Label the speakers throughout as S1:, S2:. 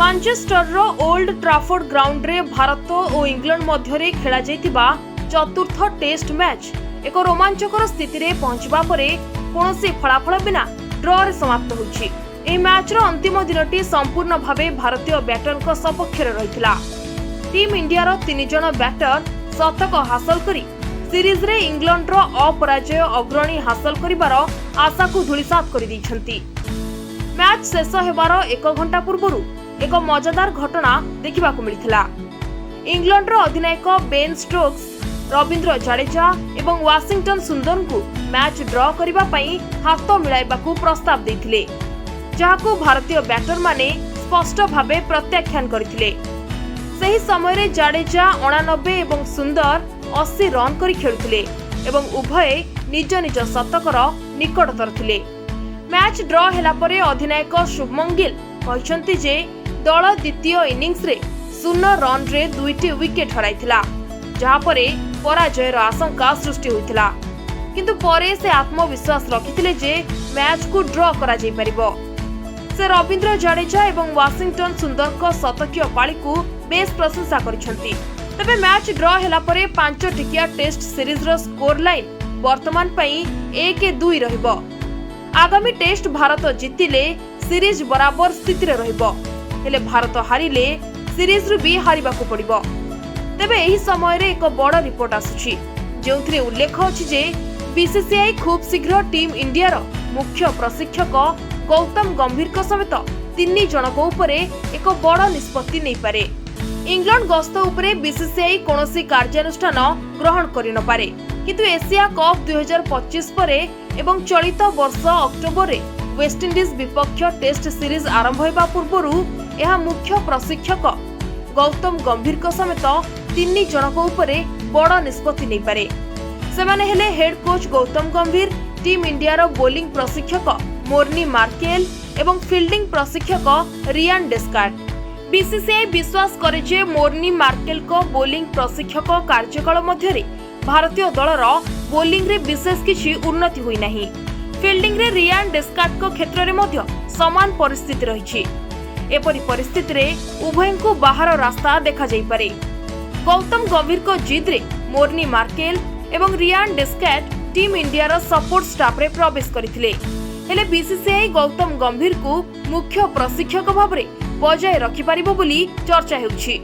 S1: ମାଞ୍ଚେଷ୍ଟରର old Trafford ଗ୍ରାଉंड रे भारत और England मध्य खेला जाइतिबा चतुर्थ टेस्ट मैच एक रोमांचकर स्थिति रे पहुंचबा परे कोनोसी फलाफल बिना ड्रॉ रे समाप्त होछि। एही मैच रो अंतिम दिनटी संपूर्ण भावे भारतीय बैटरक सपक्ष रे रहितला। टीम इंडिया रो 3 जण बैटर शतक हासिल करी सीरीज रे इंग्लैंड रो अपराजय अग्रणी हासिल करिवार आशा को धूलिसात कर दैछंती। मैच शेष हेबार 1 घंटा पूर्व एक मजादार घटना देखा मिलता। इंग्लैंड रो अधिनायक बेन स्टोक्स रविंद्र जडेजा एवं वाशिंगटन सुंदर को मैच ड्रॉ करने पई हाथ मिलाइबा प्रस्ताव देथिले, जहाकू भारतीय बैटर माने स्पष्ट भावे प्रत्याख्यान करथिले। सही समय रे जडेजा 89 एवं सुंदर 80 रन करी खेलुथिले एवं उभय निज निज शतकर निकटतर थिले। मैच ड्रॉ हेला परे अधिनायक शुभमन गिल कहछंती जे दल द्वितीय इनिंग्स रे 0 रन रे 2टी विकेट हराइथिला, जहा परे पराजयर आशंका सृष्टि होइथिला। किंतु परे से आत्मविश्वास रखिथिले जे मैच को ड्रॉ करा जाई परिबो। से रविंद्र जडेजा एवं वाशिंगटन सुंदर को शतकीय पाली को बेस प्रशंसा करिसंती। तबे मैच ड्रॉ हेला परे 5 टिकिया टेस्ट सीरीज रो स्कोर लाइन वर्तमान पई 1-2 रहिबो। आगामी टेस्ट भारत जितिले सीरीज बराबर स्थिति रे रहिबो, हेले भारत हारिले सीरीज रु भी हारिबा को पड़िबो। तबे एही समय रे एक बड़ रिपोर्ट आसुछि, जेउथरे उल्लेख अछि जे बीसीसीआई खूब शीघ्र टीम इंडिया रो मुख्य प्रशिक्षक गौतम गंभीर को समेत 3 जनक उपरे एक बड़ निष्पत्ति नै पारे। इंग्लैंड गस्त उपरे बीसीसीआई कोनोसी कार्यानुष्ठान ग्रहण करि न पारे, किंतु एशिया कप 2025 परे एवं चलित वर्ष अक्टोबर रे वेस्टइंडीज विपक्ष टेस्ट सीरीज आरंभ होगा पूर्व यह मुख्य प्रशिक्षक गौतम गंभीर को समेत 3 जनक उपरे बड़ निष्पत्ति नहीं पारे। सेमाने हेले हेड कोच गौतम गंभीर, टीम इंडिया रो बोलिंग प्रशिक्षक मोर्नी मार्केल एवं फील्डिंग प्रशिक्षक रियान डेस्कार्ट। बीसीसीआई विश्वास करे जे मोर्नी मार्केल को बोलिंग प्रशिक्षक कार्यकाल मध्य भारतीय दलर बोलिंग रे विशेष किछि उन्नति होई नाही। फील्डिंग रे रियान डेस्कार्ट को क्षेत्र रे मध्य समान परिस्थिति रहिछि। एपरि परिस्थिति रे उभय को बाहर रास्ता देखा जाई पारे। गौतम गंभीर को जिद रे मोर्नी मार्केल एवं रियान डेस्कार्ट टीम इंडिया रो सपोर्ट स्टाफ रे प्रवेश करिथिले, हेले बीसीसीआई गौतम गंभीर को मुख्य प्रशिक्षक भाव रे बजाय रखि पारिबो बोली चर्चा हेउछि।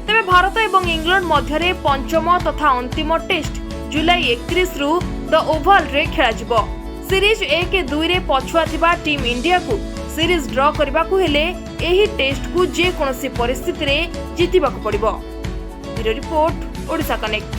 S1: तबे भारत एवं इंग्लैंड मध्य रे पंचम तथा अंतिम टेस्ट जुलाई 31 रु द ओवल रे खेला जिवो। सीरीज 1-2 रे पछुआ थिबा टीम इंडिया को सीरीज ड्रॉ करबा को हेले एही टेस्ट को जे कोनोसी परिस्थिति रे जितिबा को पड़िबो। Bureau report, Odisha connect.